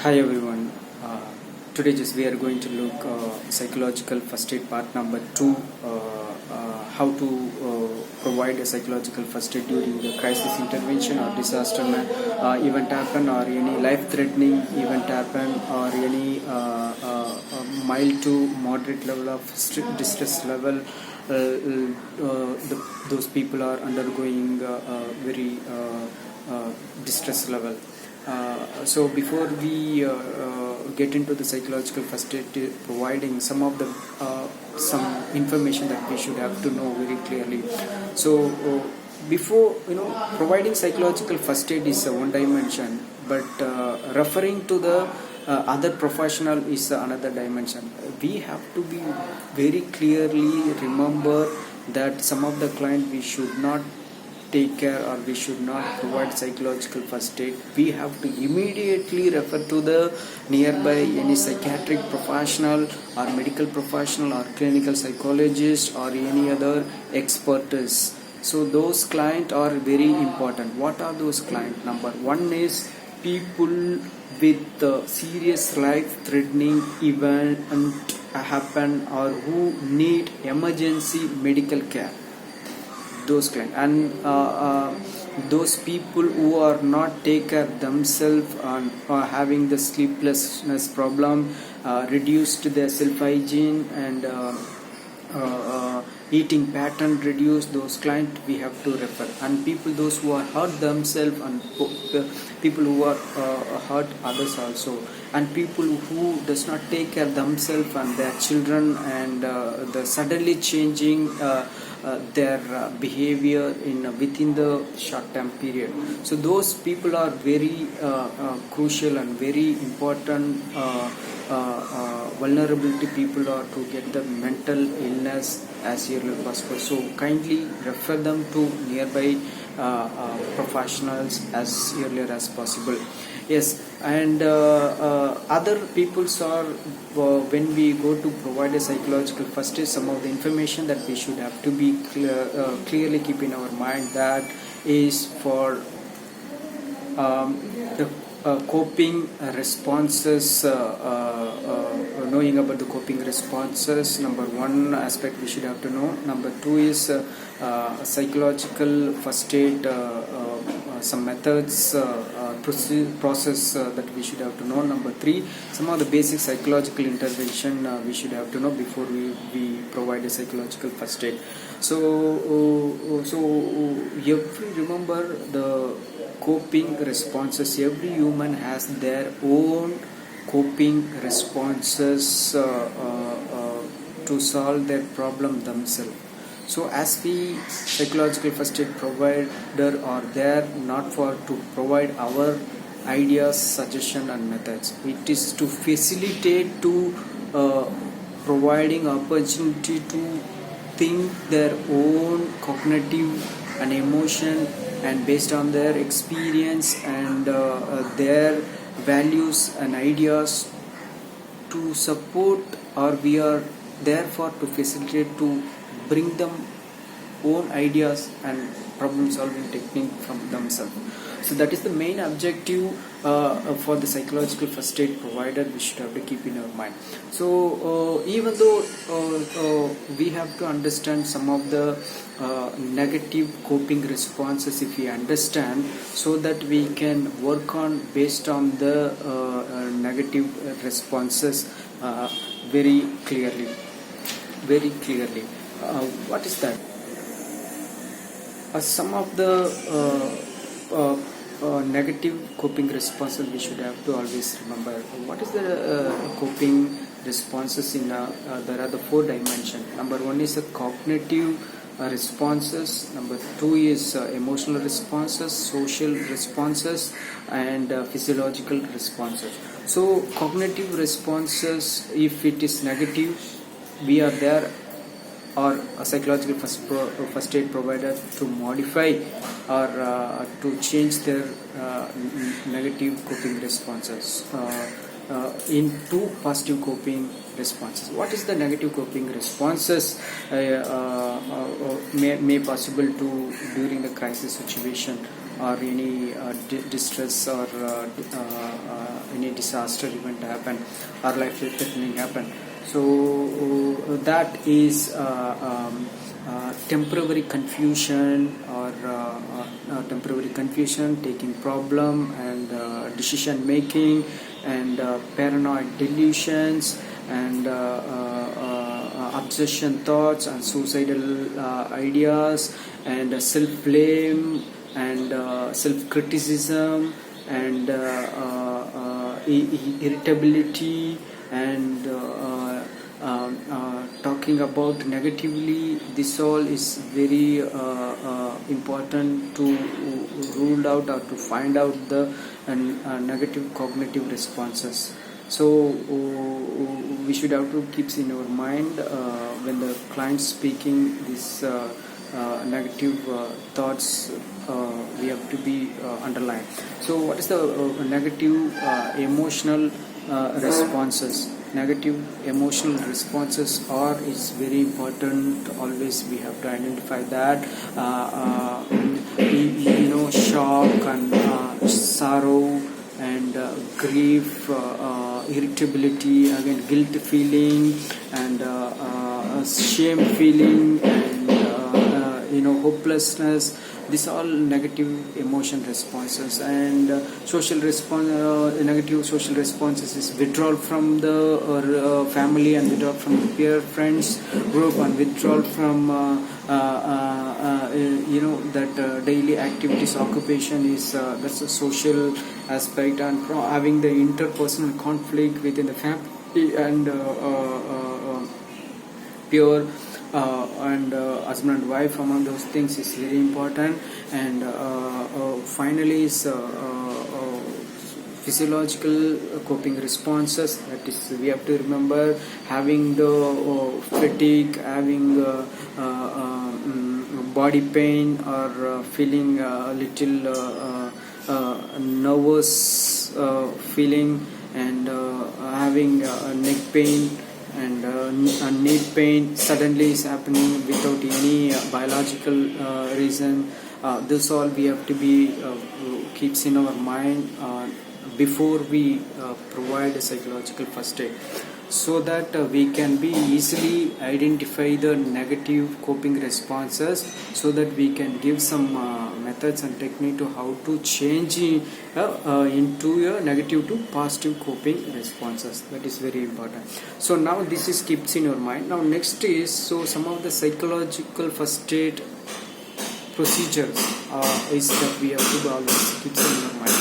Hi everyone. Today just we are going to look psychological first aid part number 2. How to provide a psychological first aid during the crisis intervention or disaster event happen, or any life-threatening event happen, or any mild to moderate level of distress level. Those people are undergoing very distress level. So before we get into the psychological first aid, providing some of the some information that we should have to know very clearly. So before providing psychological first aid is one dimension, but referring to the other professional is another dimension. We have to be very clearly remember that some of the client we should not take care, or we should not provide psychological first aid. We have to immediately refer to the nearby any psychiatric professional or medical professional or clinical psychologist or any other expertise. So those clients are very important. What are those clients? Number one is people with serious life-threatening event happen, or who need emergency medical care. Those clients, and those people who are not take care themselves and are having the sleeplessness problem, reduced their self hygiene, and eating pattern reduced. Those clients we have to refer. And people those who are hurt themselves, and people who are hurt others also, and people who does not take care themselves and their children, and the suddenly changing their behavior within the short term period. So those people are very crucial and very important vulnerability people are to get the mental illness as early as possible. So kindly refer them to nearby professionals as earlier as possible. Yes, and other peoples are when we go to provide a psychological first aid, some of the information that we should have to be clearly keep in our mind, that is for the coping responses. Knowing about the coping responses, number one aspect we should have to know. Number two is psychological first aid, some methods, process that we should have to know. Number three, some of the basic psychological intervention we should have to know before we provide a psychological first aid. So remember the coping responses. Every human has their own coping responses to solve their problem themselves. So as we psychological first aid provider are there not for to provide our ideas, suggestion and methods. It is to facilitate to providing opportunity to think their own cognitive and emotion, and based on their experience and their values and ideas to support, or we are therefore to facilitate to bring them own ideas and problem solving technique from themselves. So that is the main objective for the psychological first aid provider we should have to keep in our mind. So even though we have to understand some of the negative coping responses, if we understand, so that we can work on based on the negative responses very clearly. What is that? Some of the negative coping responses we should have to always remember. What is the coping responses in there are the four dimensions. Number one is cognitive responses. Number two is emotional responses, social responses, and physiological responses. So cognitive responses, if it is negative, we are there, or a psychological first aid provider to modify or to change their negative coping responses into positive coping responses. What is the negative coping responses may possible to during the crisis situation, or any distress, or any disaster event happen or life threatening happen. So that is temporary confusion or temporary confusion, taking problem and decision making and paranoid delusions and obsession thoughts and suicidal ideas and self-blame and self-criticism and irritability and talking about negatively. This all is very important to rule out or to find out the negative cognitive responses. So we should have to keep in our mind when the client speaking this negative thoughts, we have to be underlined. So what is the negative emotional responses? Negative emotional responses are is very important. Always we have to identify that. Shock and sorrow and grief, irritability, again guilt feeling and shame feeling and hopelessness. These all negative emotion responses. And negative social responses is withdrawal from the family and withdrawal from the peer friends group and withdrawal from that daily activities occupation is that's a social aspect, and having the interpersonal conflict within the family and pure and husband and wife, among those things is very important. And finally is physiological coping responses. That is, we have to remember having the fatigue, having body pain or feeling a little nervous feeling and having neck pain and knee pain suddenly is happening without any biological reason. This all we have to be keeps in our mind before we provide a psychological first aid, so that we can be easily identify the negative coping responses, so that we can give some methods and technique to how to change into a negative to positive coping responses. That is very important. So now this is keeps in your mind. Now next is some of the psychological first aid procedures is that we have to always keep in your mind.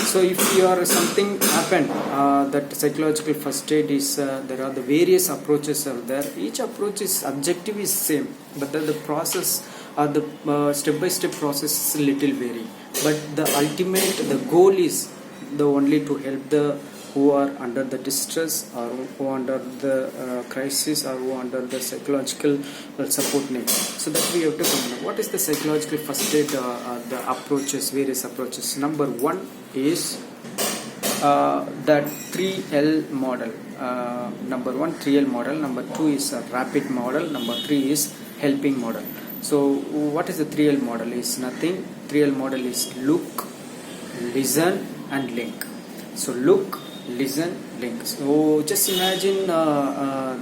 So if something happened, that psychological first aid is there are the various approaches are there. Each approach is objective is same, but the process or the step-by-step process is little vary. But the ultimate, the goal is the only to help the who are under the distress or who under the crisis or who under the psychological support need. So that we have to combine. What is the psychological first aid? The approaches, various approaches. Number one is that 3L model. Number one, 3L model. Number two is a rapid model. Number three is helping model. So what is the 3L model? Is nothing. 3L model is look, listen and link. So look, listen, link. So just imagine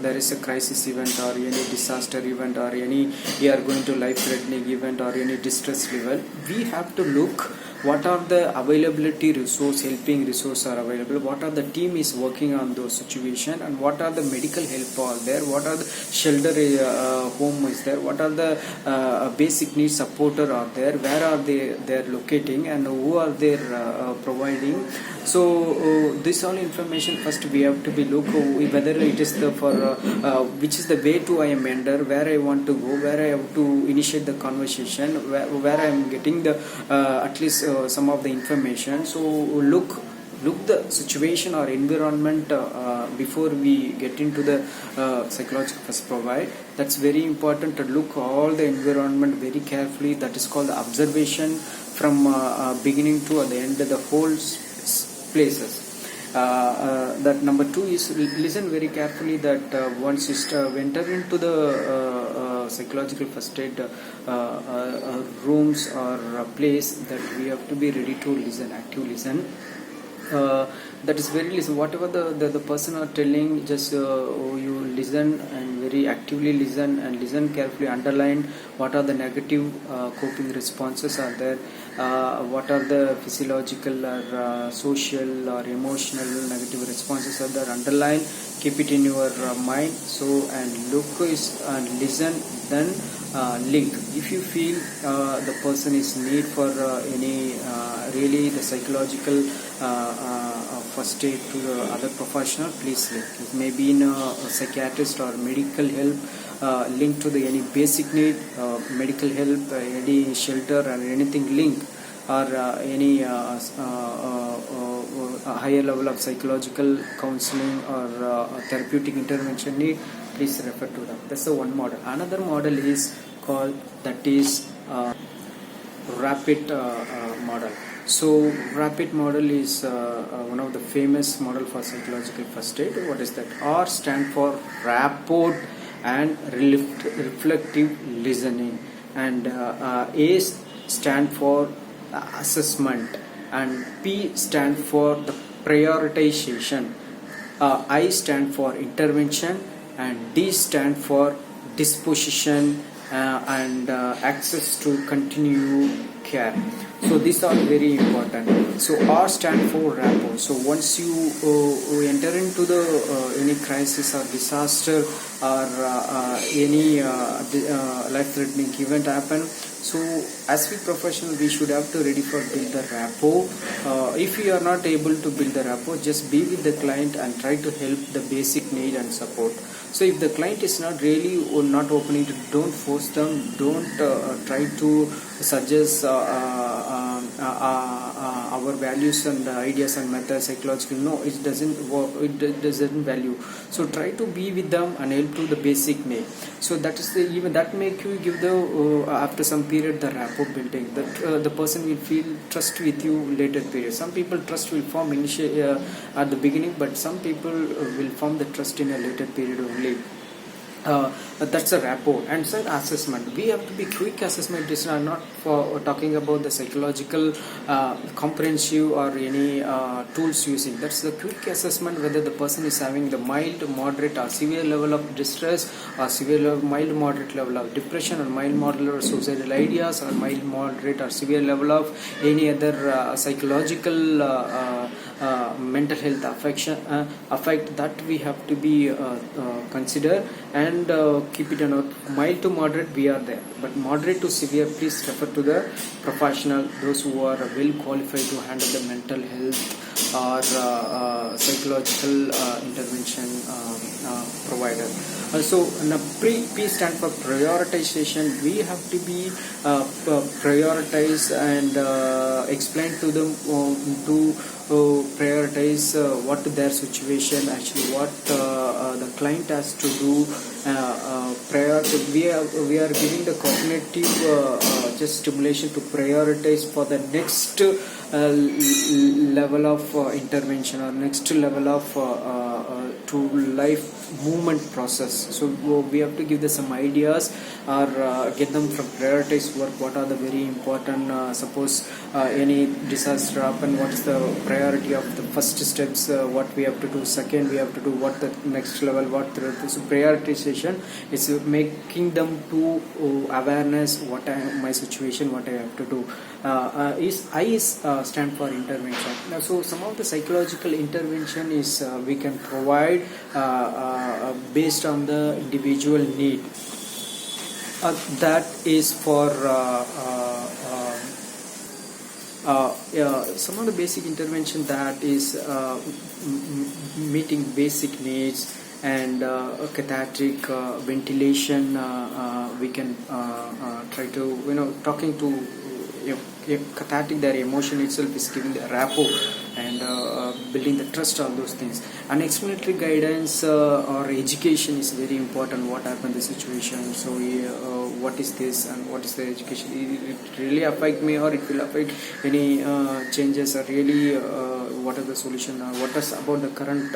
there is a crisis event or any disaster event or any we are going to life threatening event or any distress level. We have to look what are the availability resource, helping resource are available, what are the team is working on those situation, and what are the medical help are there, what are the shelter home is there, what are the basic needs supporter are there, where are they are locating and who are they providing. So this all information first we have to be look whether it is the for which is the way to I am enter, where I want to go, where I have to initiate the conversation, where I am getting the at least some of the information. So look the situation or environment before we get into the psychological first provide. That's very important to look all the environment very carefully. That is called the observation from beginning to at the end of the whole places. That number two is listen very carefully. That once you enter into the psychological first aid rooms or place, that we have to be ready to listen, active listen. that is very listen. Whatever the person are telling, just you listen and very actively listen and listen carefully, underline what are the negative coping responses are there, what are the physiological or social or emotional negative responses are there, underline, keep it in your mind. So and look is and listen, then link. If you feel the person is need for any really the psychological first aid to the other professional, please link. It may be in a psychiatrist or medical help, link to the any basic need, medical help, any shelter or anything link, or any higher level of psychological counseling or therapeutic intervention need, please refer to them. That's the one model. Another model is called, that is rapid model. So rapid model is one of the famous model for psychological first aid. What is that? R stand for rapport and reflective listening, and A stand for assessment, and P stand for the prioritization, I stand for intervention, and D stand for disposition and access to continue care. So these are very important. So R stand for rapport. So once you enter into the any crisis or disaster or any life-threatening event happen, so as we professional, we should have to ready for build the rapport. If you are not able to build the rapport, just be with the client and try to help the basic need and support. So if the client is not really or not opening to, don't force them, don't try to suggest our values and ideas and methods psychological. No, it doesn't work, it doesn't value. So try to be with them and help to the basic need. So that is the, even that make you give the after some period the rapport building, that the person will feel trust with you later period. Some people trust will form initially at the beginning, but some people will form the trust in a later period only. That's a rapport. And so assessment, we have to be quick assessment. This is not for talking about the psychological comprehensive or any tools using. That's the quick assessment whether the person is having the mild, moderate or severe level of distress, or severe level, mild, moderate level of depression, or mild, moderate or suicidal ideas, or mild, moderate or severe level of any other psychological mental health affect that we have to be consider, and keep it a note. Mild to moderate, we are there, but moderate to severe, please refer to the professional, those who are well qualified to handle the mental health or psychological intervention provider. So P stand for prioritization. We have to be prioritize and explain to them to prioritize what their situation, actually what the client has to do. Prior to, we are giving the cognitive just stimulation to prioritize for the next level of intervention, or next level of to life movement process. So we have to give them some ideas, or get them from prioritized work. What are the very important, suppose any disaster happen, what is the priority of the first steps, what we have to do, second we have to do, what the next level, what the, so prioritization is making them to awareness, what my situation, what I have to do. Is I is stand for intervention. Now, so some of the psychological intervention is we can provide based on the individual need. That is for some of the basic intervention, that is meeting basic needs, and cathartic ventilation. We can try to talking to cathartic, their emotion itself is giving the rapport and building the trust, all those things. And explanatory guidance or education is very important. What happened in the situation, so what is this and what is the education, it really affect me, or it will affect any changes, or really what are the solution, or what is about the current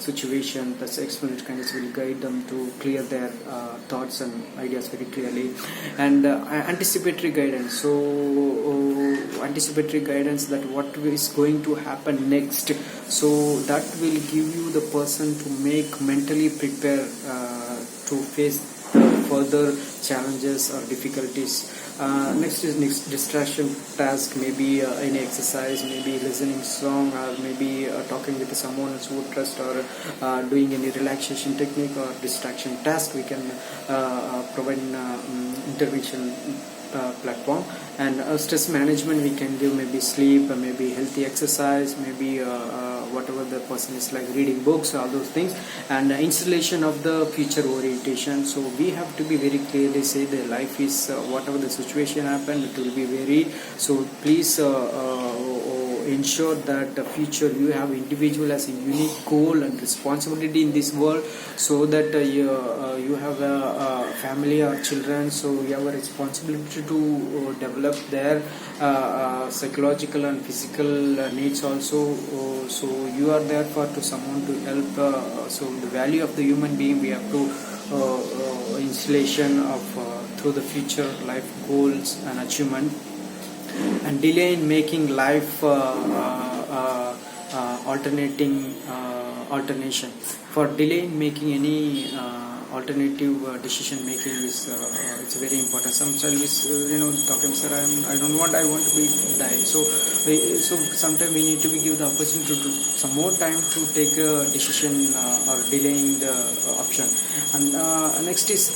situation. That's explanatory guidance will guide them to clear their thoughts and ideas very clearly. And anticipatory guidance, so anticipatory guidance, that what is going to happen next. So that will give you the person to make mentally prepare to face further challenges or difficulties. Next is next distraction task, maybe any exercise, maybe listening song, or maybe talking with someone else who trust, or doing any relaxation technique or distraction task. We can provide intervention platform. And stress management we can give, maybe sleep, maybe healthy exercise, maybe whatever the person is like, reading books, all those things. And installation of the future orientation. So we have to be very clearly say the life is whatever the situation happen, it will be very. So please ensure that the future you have individual as a unique goal and responsibility in this world, so that you have a family or children, so you have a responsibility to develop their psychological and physical needs also. So you are there for to someone to help. So the value of the human being, we have to installation of through the future life goals and achievement. And delay in making life alternation. For delay in making any alternative decision making is it's very important. Some child is talking, sir, I want to be die. So sometimes we need to be give the opportunity to some more time to take a decision or delaying the option. And next is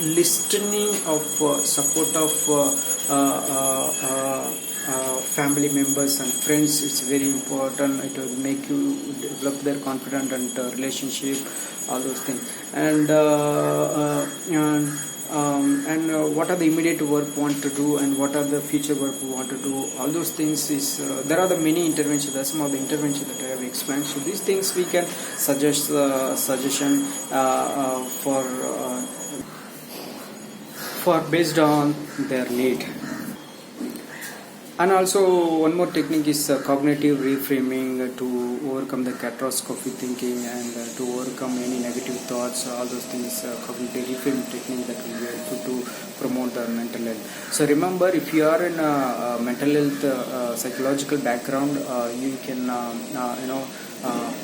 listening of support of family members and friends. It's very important. It will make you develop their confidence and relationship, all those things. And what are the immediate work want to do, and what are the future work we want to do, all those things is there are the many interventions. That's some of the interventions that I have explained. So these things we can suggest suggestion for based on their need. And also one more technique is cognitive reframing to overcome the catastrophic thinking and to overcome any negative thoughts, all those things. Cognitive reframing technique that will be helpful to promote the mental health. So remember, if you are in a mental health psychological background, you can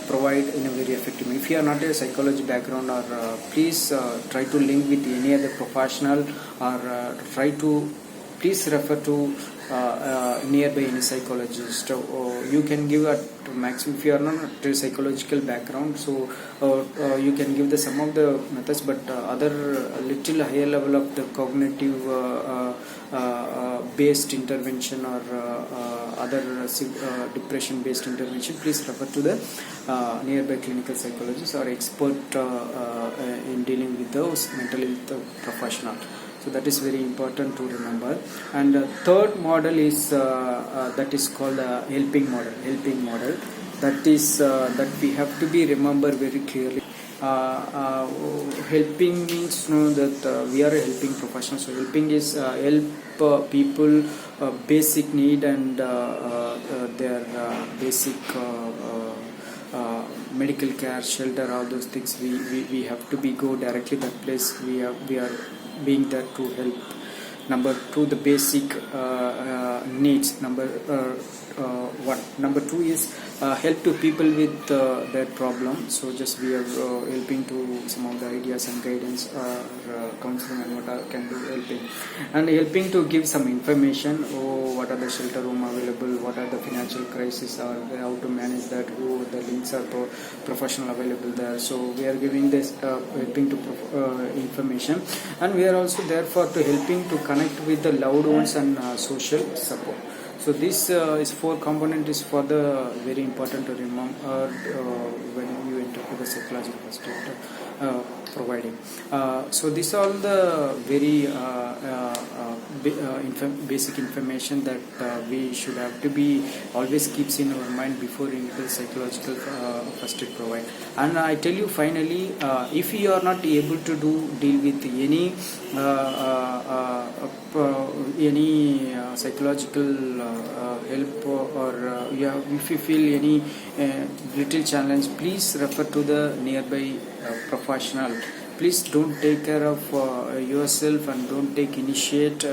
provide in a very effective way. If you are not a psychology background, or please try to link with any other professional, or try to please refer to nearby any psychologist. You can give a maximum if you are not a psychological background, so you can give the some of the methods, but other little higher level of the cognitive based intervention, or other depression based intervention, please refer to the nearby clinical psychologist or expert in dealing with those mental health professional. So that is very important to remember. And third model is that is called helping model. Helping model, that is that we have to be remember very clearly. Helping means that we are a helping professional. So helping is help people basic need and their basic medical care, shelter, all those things. We have to be go directly that place. We are being there to help. Number two, the basic needs. Number one. Number two is help to people with their problem. So just we are helping to some of the ideas and guidance, counseling, and what I can do helping, and helping to give some information. What are the shelter room available? What are the financial crisis, or how to manage that? Who the links are professional available there? So we are giving this helping to information, and we are also therefore to helping to connect with the loved ones and social support. So this is four component is for the very important to remember when you enter to the psychological first aid providing. So these are all the very basic information that we should have to be always keeps in our mind before in the psychological first aid provide. And I tell you finally, if you are not able to deal with any psychological help, or if you feel any little challenge, please refer to the nearby professional. Please don't take care of yourself and don't take initiate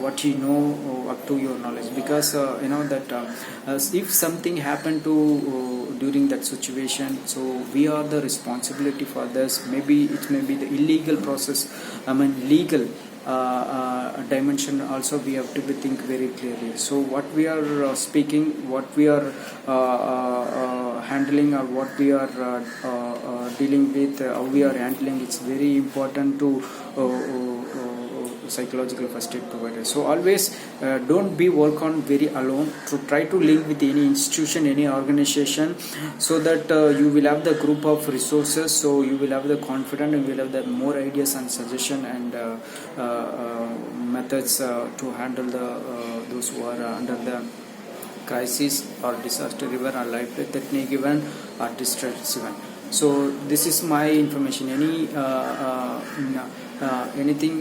what you know up to your knowledge, because you know that if something happened to during that situation, so we are the responsibility for this. Maybe it may be the illegal process, I mean legal dimension also we have to be think very clearly. So what we are speaking, what we are handling, or what we are dealing with, how we are handling, it's very important to psychological first aid provider. So always don't be work on very alone, to try to link with any institution, any organization, so that you will have the group of resources, so you will have the confidence, and you will have the more ideas and suggestion and methods to handle the those who are under the crisis or disaster even, or life that may given or distress even. So this is my information. Anything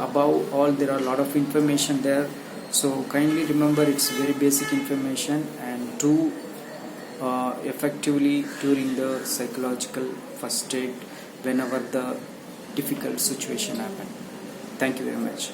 above all, there are a lot of information there, so kindly remember it's very basic information, and do effectively during the psychological first aid whenever the difficult situation happen. Thank you very much.